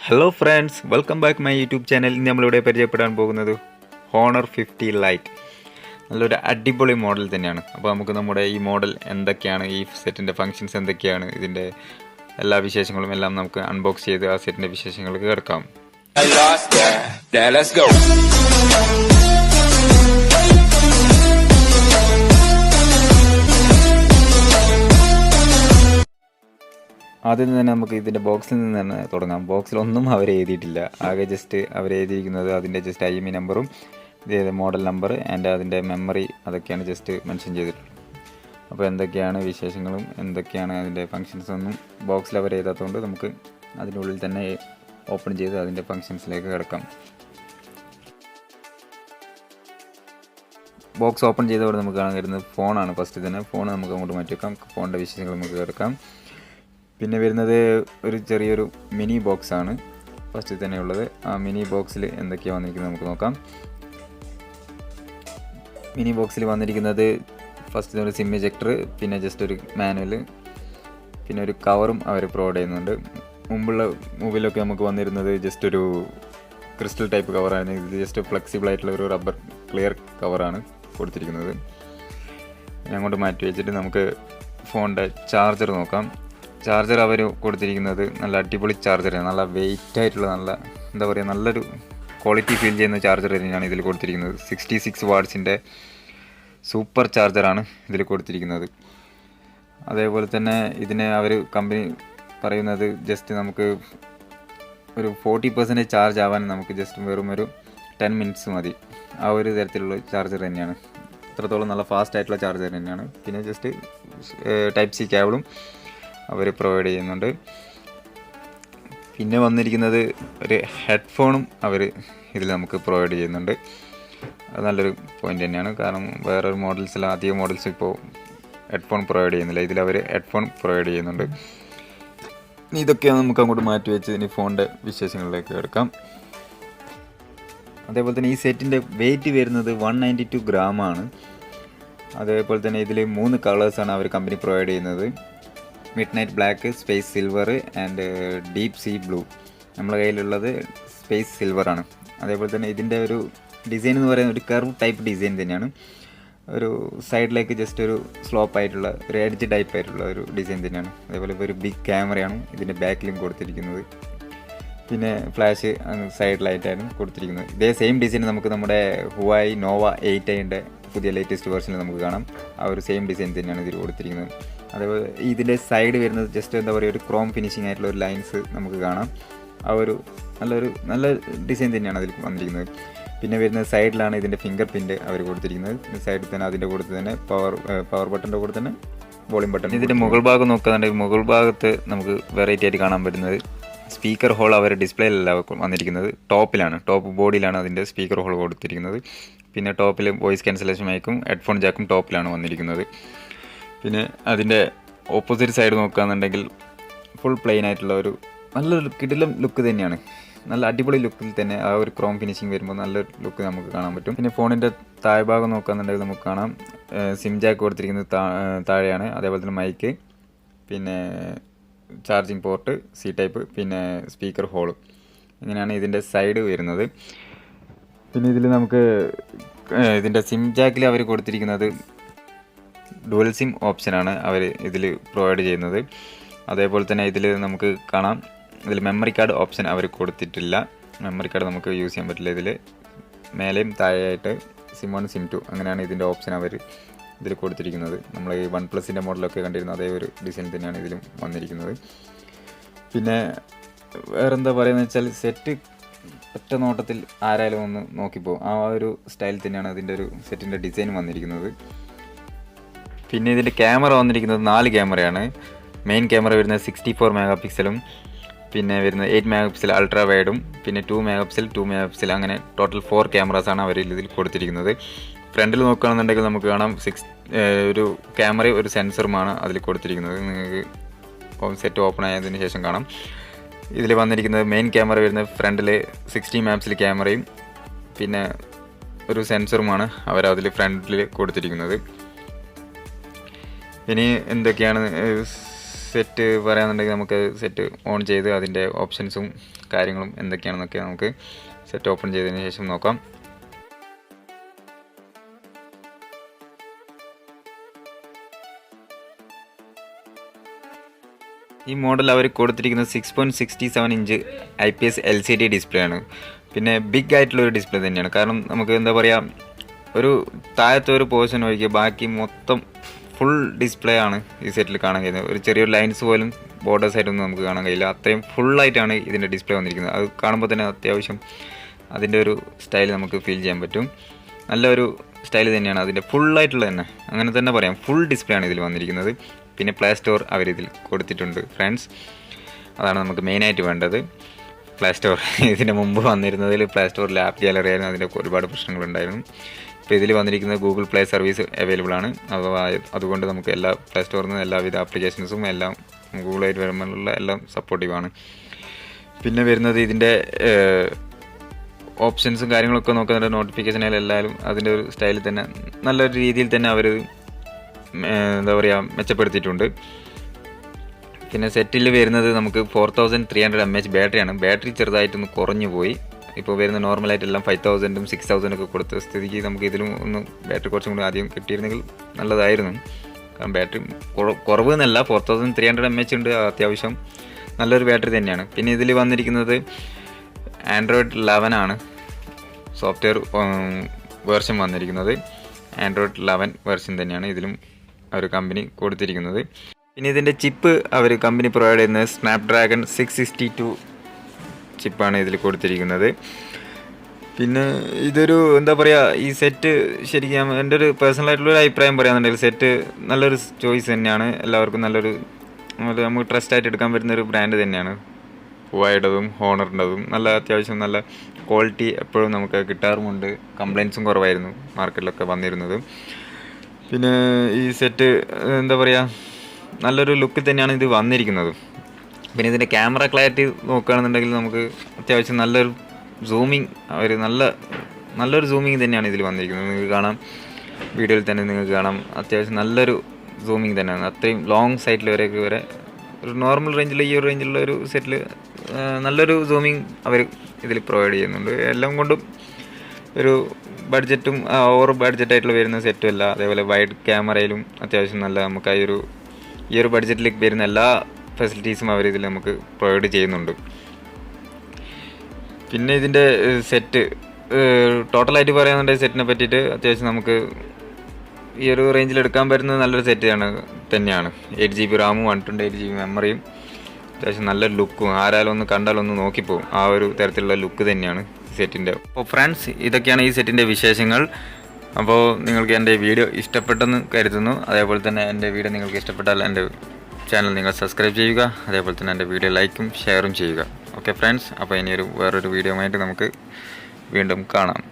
Hello friends, welcome back my YouTube channel. ഇന്ന് നമ്മളിവിടെ പരിചയപ്പെടാൻ പോകുന്നത് ഹോണർ 50 ലൈറ്റ്. നല്ലൊരു അടിപൊളി മോഡൽ തന്നെയാണ്. അപ്പോൾ നമുക്ക് നമ്മുടെ ഈ മോഡൽ എന്തൊക്കെയാണ്, ഈ സെറ്റിൻ്റെ ഫങ്ഷൻസ് എന്തൊക്കെയാണ്, ഇതിൻ്റെ എല്ലാ വിശേഷങ്ങളും എല്ലാം നമുക്ക് അൺബോക്സ് ചെയ്ത് ആ സെറ്റിൻ്റെ വിശേഷങ്ങൾ കേൾക്കാം. ആദ്യം തന്നെ നമുക്ക് ഇതിൻ്റെ ബോക്സിൽ നിന്ന് തന്നെ തുടങ്ങാം. ബോക്സിലൊന്നും അവർ എഴുതിയിട്ടില്ല, ആകെ ജസ്റ്റ് അവർ എഴുതിയിരിക്കുന്നത് അതിൻ്റെ ജസ്റ്റ് IMEI നമ്പറും ഇത് മോഡൽ നമ്പർ ആൻഡ് അതിൻ്റെ മെമ്മറി അതൊക്കെയാണ് ജസ്റ്റ് മെൻഷൻ ചെയ്തിട്ടുള്ളത്. അപ്പോൾ എന്തൊക്കെയാണ് വിശേഷങ്ങളും എന്തൊക്കെയാണ് അതിൻ്റെ ഫങ്ഷൻസ് ഒന്നും ബോക്സിൽ അവർ എഴുതാത്തതുകൊണ്ട് നമുക്ക് അതിനുള്ളിൽ തന്നെ ഓപ്പൺ ചെയ്ത് അതിൻ്റെ ഫങ്ഷൻസിലേക്ക് കിടക്കാം. ബോക്സ് ഓപ്പൺ ചെയ്തവിടെ നമുക്ക് കാണാൻ വരുന്നത് ഫോണാണ്. ഫസ്റ്റ് തന്നെ ഫോൺ നമുക്ക് അങ്ങോട്ട് മാറ്റി വെക്കാം. ഫോണിൻ്റെ വിശേഷങ്ങൾ നമുക്ക് കിടക്കാം. പിന്നെ വരുന്നത് ഒരു ചെറിയൊരു മിനി ബോക്സാണ് ഫസ്റ്റ് തന്നെ ഉള്ളത്. ആ മിനി ബോക്സിൽ എന്തൊക്കെയാണ് വന്നിരിക്കുന്നത് നമുക്ക് നോക്കാം. മിനി ബോക്സിൽ വന്നിരിക്കുന്നത് ഫസ്റ്റ് ഒരു സിം എജക്ടർ, പിന്നെ ജസ്റ്റ് ഒരു മാനുവൽ, പിന്നെ ഒരു കവറും അവർ പ്രൊവൈഡ് ചെയ്യുന്നുണ്ട്. മുമ്പുള്ള മൂവിലൊക്കെ നമുക്ക് വന്നിരുന്നത് ജസ്റ്റ് ഒരു ക്രിസ്റ്റൽ ടൈപ്പ് കവറാണ്. ഇത് ജസ്റ്റ് ഫ്ലെക്സിബിൾ ആയിട്ടുള്ള ഒരു റബ്ബർ ക്ലിയർ കവറാണ് കൊടുത്തിരിക്കുന്നത്. അങ്ങോട്ട് മാറ്റി വെച്ചിട്ട് നമുക്ക് ഫോണിൻ്റെ ചാർജർ നോക്കാം. ചാർജർ അവർ കൊടുത്തിരിക്കുന്നത് നല്ല അടിപൊളി ചാർജറാണ്. നല്ല വെയിറ്റ് ആയിട്ടുള്ള, നല്ല എന്താ പറയുക, നല്ലൊരു ക്വാളിറ്റി ഫീൽ ചെയ്യുന്ന ചാർജർ തന്നെയാണ് ഇതിൽ കൊടുത്തിരിക്കുന്നത്. 66 വാട്ട്സിൻ്റെ സൂപ്പർ ചാർജറാണ് ഇതിൽ കൊടുത്തിരിക്കുന്നത്. അതേപോലെ തന്നെ ഇതിനെ അവർ കമ്പനി പറയുന്നത് ജസ്റ്റ് നമുക്ക് ഒരു 40% ചാർജ് ആവാൻ നമുക്ക് ജസ്റ്റ് വെറും ഒരു 10 മിനിറ്റ്സ് മതി. ആ ഒരു തരത്തിലുള്ള ചാർജർ തന്നെയാണ്. അത്രത്തോളം നല്ല ഫാസ്റ്റ് ആയിട്ടുള്ള ചാർജർ തന്നെയാണ്. പിന്നെ ജസ്റ്റ് ടൈപ്പ് C കേബിളും അവർ പ്രൊവൈഡ് ചെയ്യുന്നുണ്ട്. പിന്നെ വന്നിരിക്കുന്നത് ഒരു ഹെഡ്ഫോണും അവർ ഇതിൽ നമുക്ക് പ്രൊവൈഡ് ചെയ്യുന്നുണ്ട്. അത് നല്ലൊരു പോയിൻ്റ് തന്നെയാണ്. കാരണം വേറൊരു മോഡൽസിൽ, അധികം മോഡൽസ് ഇപ്പോൾ ഹെഡ്ഫോൺ പ്രൊവൈഡ് ചെയ്യുന്നില്ല. ഇതിലവർ ഹെഡ്ഫോൺ പ്രൊവൈഡ് ചെയ്യുന്നുണ്ട്. ഇതൊക്കെയാണ് നമുക്ക് അങ്ങോട്ട് മാറ്റി വെച്ച് ഇനി ഫോണിൻ്റെ വിശേഷങ്ങളിലേക്ക് എടുക്കാം. അതേപോലെ തന്നെ ഈ സെറ്റിൻ്റെ വെയിറ്റ് വരുന്നത് 192 ഗ്രാമാണ്. അതേപോലെ തന്നെ ഇതിൽ 3 കളേഴ്സാണ് അവർ കമ്പനി പ്രൊവൈഡ് ചെയ്യുന്നത്. Mid night black, space silver and deep see blue. നമ്മുടെ കയ്യിലുള്ളത് സ്പേസ് സിൽവറാണ്. അതേപോലെ തന്നെ ഇതിൻ്റെ ഒരു ഡിസൈൻ എന്ന് പറയുന്നത് ഒരു കർവ് ടൈപ്പ് ഡിസൈൻ തന്നെയാണ്. ഒരു സൈഡിലേക്ക് ജസ്റ്റ് ഒരു സ്ലോപ്പ് ആയിട്ടുള്ള ഒരു എഡ്ജ് ടൈപ്പ് ആയിട്ടുള്ള ഒരു ഡിസൈൻ തന്നെയാണ്. അതേപോലെ ഒരു ബിഗ് ക്യാമറയാണ് ഇതിൻ്റെ ബാക്കിലും കൊടുത്തിരിക്കുന്നത്. പിന്നെ ഫ്ലാഷ് സൈഡിലായിട്ടാണ് കൊടുത്തിരിക്കുന്നത്. ഇതേ സെയിം ഡിസൈൻ നമുക്ക് നമ്മുടെ ഹുവായി നോവ 8i പുതിയ ലേറ്റസ്റ്റ് വേർഷനിൽ നമുക്ക് കാണാം. ആ ഒരു സെയിം ഡിസൈൻ തന്നെയാണ് ഇതിൽ കൊടുത്തിരിക്കുന്നത്. അതേപോലെ ഇതിൻ്റെ സൈഡ് വരുന്നത് ജസ്റ്റ് എന്താ പറയുക, ഒരു ക്രോം ഫിനിഷിംഗ് ആയിട്ടുള്ള ഒരു ലൈൻസ് നമുക്ക് കാണാം. ആ ഒരു നല്ല ഡിസൈൻ തന്നെയാണ് അതിൽ വന്നിരിക്കുന്നത്. പിന്നെ വരുന്നത് സൈഡിലാണ് ഇതിൻ്റെ ഫിംഗർ പ്രിൻറ്റ് അവർ കൊടുത്തിരിക്കുന്നത്. സൈഡിൽ തന്നെ അതിൻ്റെ കൂടെ തന്നെ പവർ ബട്ടൻ്റെ കൂടെ തന്നെ വോളിയം ബട്ടൺ. ഇതിൻ്റെ മുകൾ ഭാഗം നോക്കുകയാണെങ്കിൽ മുകൾ ഭാഗത്ത് നമുക്ക് വെറൈറ്റി ആയിട്ട് കാണാൻ പറ്റുന്നത് സ്പീക്കർ ഹോൾ അവർ ഡിസ്പ്ലേയിലല്ല വന്നിരിക്കുന്നത്, ടോപ്പിലാണ്, ടോപ്പ് ബോഡിയിലാണ് അതിൻ്റെ സ്പീക്കർ ഹോൾ കൊടുത്തിരിക്കുന്നത്. പിന്നെ ടോപ്പിൽ വോയിസ് ക്യാൻസലേഷൻ മൈക്കും ഹെഡ്ഫോൺ ജാക്കും ടോപ്പിലാണ് വന്നിരിക്കുന്നത്. പിന്നെ അതിൻ്റെ ഓപ്പോസിറ്റ് സൈഡ് നോക്കുകയാണെന്നുണ്ടെങ്കിൽ ഫുൾ പ്ലെയിൻ ആയിട്ടുള്ള ഒരു നല്ലൊരു കിടിലം ലുക്ക് തന്നെയാണ്. നല്ല അടിപൊളി ലുക്കിൽ തന്നെ ആ ഒരു ക്രോം ഫിനിഷിങ് വരുമ്പോൾ നല്ലൊരു ലുക്ക് നമുക്ക് കാണാൻ പറ്റും. പിന്നെ ഫോണിൻ്റെ താഴ്ഭാഗം നോക്കുകയാണെന്നുണ്ടെങ്കിൽ നമുക്ക് കാണാം സിം ജാക്ക് കൊടുത്തിരിക്കുന്നത് താഴെയാണ്. അതേപോലെ തന്നെ മൈക്ക്, പിന്നെ ചാർജിങ് പോർട്ട്, C ടൈപ്പ്, പിന്നെ സ്പീക്കർ ഹോള്. ഇങ്ങനെയാണ് ഇതിൻ്റെ സൈഡ് വരുന്നത്. പിന്നെ ഇതിൽ നമുക്ക് ഇതിൻ്റെ സിം ജാക്കിൽ അവർ കൊടുത്തിരിക്കുന്നത് ഡുവൽ സിം ഓപ്ഷനാണ് അവർ ഇതിൽ പ്രൊവൈഡ് ചെയ്യുന്നത്. അതേപോലെ തന്നെ ഇതിൽ നമുക്ക് കാണാം ഇതിൽ മെമ്മറി കാർഡ് ഓപ്ഷൻ അവർ കൊടുത്തിട്ടില്ല. മെമ്മറി കാർഡ് നമുക്ക് യൂസ് ചെയ്യാൻ പറ്റില്ല. ഇതിൽ മേലെയും താഴെയായിട്ട് സിം 1 സിം 2 അങ്ങനെയാണ് ഇതിൻ്റെ ഓപ്ഷൻ അവർ ഇതിൽ കൊടുത്തിരിക്കുന്നത്. നമ്മൾ ഈ OnePlusൻ്റെ മോഡലൊക്കെ കണ്ടിരുന്ന അതേ ഒരു ഡിസൈൻ തന്നെയാണ് ഇതിലും വന്നിരിക്കുന്നത്. പിന്നെ വേറെന്താ പറയുന്നത് വെച്ചാൽ സെറ്റ് ഒറ്റ നോട്ടത്തിൽ ആരായാലും ഒന്ന് നോക്കിപ്പോകും. ആ ഒരു സ്റ്റൈൽ തന്നെയാണ് അതിൻ്റെ ഒരു സെറ്റിൻ്റെ ഡിസൈൻ വന്നിരിക്കുന്നത്. പിന്നെ ഇതിൻ്റെ ക്യാമറ വന്നിരിക്കുന്നത് 4 ക്യാമറയാണ്. മെയിൻ ക്യാമറ വരുന്നത് 64 മെഗാ പിക്സലും, പിന്നെ വരുന്നത് 8 മെഗാ പിക്സൽ അൾട്രാ വൈഡും, പിന്നെ 2 മെഗാ പിക്സൽ 2 മെഗാ പിക്സൽ, അങ്ങനെ ടോട്ടൽ 4 ക്യാമറാസാണ് അവർ ഇതിൽ കൊടുത്തിരിക്കുന്നത്. ഫ്രണ്ടിൽ നോക്കുകയാണെന്നുണ്ടെങ്കിൽ നമുക്ക് കാണാം ഒരു ക്യാമറയും ഒരു സെൻസറുമാണ് അതിൽ കൊടുത്തിരിക്കുന്നത്. നിങ്ങൾക്ക് സെറ്റ് ഓപ്പൺ ആയതിനു ശേഷം കാണാം. ഇതിൽ വന്നിരിക്കുന്നത് മെയിൻ ക്യാമറ വരുന്നത് ഫ്രണ്ടിൽ 60 മെഗാ പിക്സൽ ക്യാമറയും പിന്നെ ഒരു സെൻസറുമാണ് അവർ അതിൽ ഫ്രണ്ടിൽ കൊടുത്തിരിക്കുന്നത്. ഇനി എന്തൊക്കെയാണ് സെറ്റ് പറയാന്നുണ്ടെങ്കിൽ നമുക്ക് സെറ്റ് ഓൺ ചെയ്ത് അതിൻ്റെ ഓപ്ഷൻസും കാര്യങ്ങളും എന്തൊക്കെയാണെന്നൊക്കെ നമുക്ക് സെറ്റ് ഓപ്പൺ ചെയ്തതിന് ശേഷം നോക്കാം. ഈ മോഡൽ അവർ കൊടുത്തിരിക്കുന്നത് 6.67 ഇഞ്ച് IPS LCD ഡിസ്പ്ലേ ആണ്. പിന്നെ ബിഗ് ആയിട്ടുള്ളൊരു ഡിസ്പ്ലേ തന്നെയാണ്. കാരണം നമുക്ക് എന്താ പറയുക, ഒരു താഴത്തെ ഒരു പോർഷൻ ഒഴികെ ബാക്കി മൊത്തം ഫുൾ ഡിസ്പ്ലേ ആണ് ഈ സെറ്റിൽ കാണാൻ കഴിയുന്നത്. ഒരു ചെറിയൊരു ലൈൻസ് പോലും ബോർഡേഴ്സ് ആയിട്ടൊന്നും നമുക്ക് കാണാൻ കഴിയില്ല. അത്രയും ഫുള്ളായിട്ടാണ് ഇതിൻ്റെ ഡിസ്പ്ലേ വന്നിരിക്കുന്നത്. അത് കാണുമ്പോൾ തന്നെ അത്യാവശ്യം അതിൻ്റെ ഒരു സ്റ്റൈൽ നമുക്ക് ഫീൽ ചെയ്യാൻ പറ്റും. നല്ലൊരു സ്റ്റൈൽ തന്നെയാണ് അതിൻ്റെ ഫുള്ളായിട്ടുള്ള തന്നെ, അങ്ങനെ തന്നെ പറയാം. ഫുൾ ഡിസ്പ്ലേ ആണ് ഇതിൽ വന്നിരിക്കുന്നത്. പിന്നെ പ്ലേ സ്റ്റോർ അവരിതിൽ കൊടുത്തിട്ടുണ്ട് ഫ്രണ്ട്സ്. അതാണ് നമുക്ക് മെയിനായിട്ട് വേണ്ടത്, പ്ലേ സ്റ്റോർ. ഇതിന് മുമ്പ് വന്നിരുന്നതിൽ പ്ലേ സ്റ്റോറിൽ ആപ്പ് ഗാലറി ആയിരുന്നു, അതിൻ്റെ ഒരുപാട് പ്രശ്നങ്ങളുണ്ടായിരുന്നു. ഇപ്പോൾ ഇതിൽ വന്നിരിക്കുന്നത് ഗൂഗിൾ പ്ലേ സർവീസ് അവൈലബിൾ ആണ്. അതുകൊണ്ട് നമുക്ക് എല്ലാ പ്ലേ സ്റ്റോറിൽ നിന്ന് എല്ലാവിധ ആപ്ലിക്കേഷൻസും എല്ലാം ഗൂഗിളായിട്ട് വരുമ്പോഴുള്ള എല്ലാം സപ്പോർട്ടീവാണ്. പിന്നെ വരുന്നത് ഇതിൻ്റെ ഓപ്ഷൻസും കാര്യങ്ങളൊക്കെ നോക്കുന്നുണ്ട്. നോട്ടിഫിക്കേഷനിൽ എല്ലാവരും അതിൻ്റെ ഒരു സ്റ്റൈലിൽ തന്നെ നല്ലൊരു രീതിയിൽ തന്നെ അവർ എന്താ പറയുക മെച്ചപ്പെടുത്തിയിട്ടുണ്ട്. പിന്നെ സെറ്റിൽ വരുന്നത് നമുക്ക് 4300 mAh ബാറ്ററിയാണ്. ബാറ്ററി ചെറുതായിട്ടൊന്ന് കുറഞ്ഞു പോയി. ഇപ്പോൾ വരുന്ന നോർമലായിട്ടെല്ലാം 5000ഉം 6000 ഒക്കെ കൊടുത്ത സ്ഥിതിക്ക് നമുക്ക് ഇതിലും ഒന്ന് ബാറ്ററി കുറച്ചും കൂടി ആദ്യം കിട്ടിയിരുന്നെങ്കിൽ നല്ലതായിരുന്നു. കാരണം ബാറ്ററി കുറവ് എന്നല്ല, 4300 mAh ഉണ്ട്, അത്യാവശ്യം നല്ലൊരു ബാറ്ററി തന്നെയാണ്. പിന്നെ ഇതിൽ വന്നിരിക്കുന്നത് Android 11 ആണ് സോഫ്റ്റ്വെയർ വേർഷൻ വന്നിരിക്കുന്നത്. Android 11 വേർഷൻ തന്നെയാണ് ഇതിലും അവർ കമ്പനി കൊടുത്തിരിക്കുന്നത്. പിന്നെ ഇതിൻ്റെ ചിപ്പ് അവർ കമ്പനി പ്രൊവൈഡ് ചെയ്യുന്നത് സ്നാപ്ഡ്രാഗൺ 662 ചിപ്പാണ് ഇതിൽ കൊടുത്തിരിക്കുന്നത്. പിന്നെ ഇതൊരു എന്താ പറയുക, ഈ സെറ്റ് ശരിക്കും എൻ്റെ ഒരു പേഴ്സണലായിട്ടുള്ളൊരു അഭിപ്രായം പറയുകയാണെന്നുണ്ടെങ്കിൽ സെറ്റ് നല്ലൊരു ചോയ്സ് തന്നെയാണ്. എല്ലാവർക്കും നല്ലൊരു നമുക്ക് ട്രസ്റ്റായിട്ട് എടുക്കാൻ പറ്റുന്നൊരു ബ്രാൻഡ് തന്നെയാണ്. ഹുവായുടേതും ഹോണറിൻ്റെതും നല്ല അത്യാവശ്യം നല്ല ക്വാളിറ്റി എപ്പോഴും നമുക്ക് കിട്ടാറുമുണ്ട്. കംപ്ലയിൻസും കുറവായിരുന്നു മാർക്കറ്റിലൊക്കെ വന്നിരുന്നത്. പിന്നെ ഈ സെറ്റ് എന്താ പറയുക, നല്ലൊരു ലുക്കിൽ തന്നെയാണ് ഇത് വന്നിരിക്കുന്നത്. പിന്നെ ഇതിൻ്റെ ക്യാമറ ക്ലാരിറ്റി നോക്കുകയാണെന്നുണ്ടെങ്കിൽ നമുക്ക് അത്യാവശ്യം നല്ലൊരു സൂമിങ്, നല്ലൊരു സൂമിങ് തന്നെയാണ് ഇതിൽ വന്നിരിക്കുന്നത്. നിങ്ങൾക്ക് കാണാം, വീഡിയോയിൽ തന്നെ നിങ്ങൾക്ക് കാണാം, അത്യാവശ്യം നല്ലൊരു സൂമിങ് തന്നെയാണ്. അത്രയും ലോങ് സൈറ്റിൽ വരെ ഒരു നോർമൽ റേഞ്ചിൽ, ഈ ഒരു റേഞ്ചിലുള്ള ഒരു സെറ്റിൽ നല്ലൊരു സൂമിങ് അവർ ഇതിൽ പ്രൊവൈഡ് ചെയ്യുന്നുണ്ട്. എല്ലാം കൊണ്ടും ഒരു ബഡ്ജറ്റും ഓവർ ബഡ്ജറ്റായിട്ടുള്ള വരുന്ന സെറ്റും അല്ല. അതേപോലെ വൈഡ് ക്യാമറയിലും അത്യാവശ്യം നല്ല നമുക്ക് ഈ ഒരു ബഡ്ജറ്റിലേക്ക് വരുന്ന എല്ലാ ഫെസിലിറ്റീസും അവർ ഇതിൽ നമുക്ക് പ്രൊവൈഡ് ചെയ്യുന്നുണ്ട്. പിന്നെ ഇതിൻ്റെ സെറ്റ് ടോട്ടലായിട്ട് പറയുകയാണെന്നുണ്ടെങ്കിൽ സെറ്റിനെ പറ്റിയിട്ട് അത്യാവശ്യം നമുക്ക് ഈ ഒരു റേഞ്ചിൽ എടുക്കാൻ പറ്റുന്ന നല്ലൊരു സെറ്റ് തന്നെയാണ്. 8GB റാമും 128GB മെമ്മറിയും അത്യാവശ്യം നല്ലൊരു ലുക്കും, ആരാലും ഒന്ന് കണ്ടാലൊന്ന് നോക്കിപ്പോവും. ആ ഒരു തരത്തിലുള്ള ലുക്ക് തന്നെയാണ് സെറ്റിൻ്റെ. അപ്പോൾ ഫ്രണ്ട്സ്, ഇതൊക്കെയാണ് ഈ സെറ്റിൻ്റെ വിശേഷങ്ങൾ. അപ്പോൾ നിങ്ങൾക്ക് എൻ്റെ വീഡിയോ ഇഷ്ടപ്പെട്ടെന്ന് കരുതുന്നു. അതേപോലെ തന്നെ എൻ്റെ വീഡിയോ നിങ്ങൾക്ക് ഇഷ്ടപ്പെട്ടാൽ എൻ്റെ ചാനൽ നിങ്ങൾ സബ്സ്ക്രൈബ് ചെയ്യുക. അതേപോലെ തന്നെ എൻ്റെ വീഡിയോ ലൈക്കും ഷെയറും ചെയ്യുക. ഓക്കെ ഫ്രണ്ട്സ്, അപ്പോൾ ഇനിയൊരു വേറൊരു വീഡിയോ ആയിട്ട് നമുക്ക് വീണ്ടും കാണാം.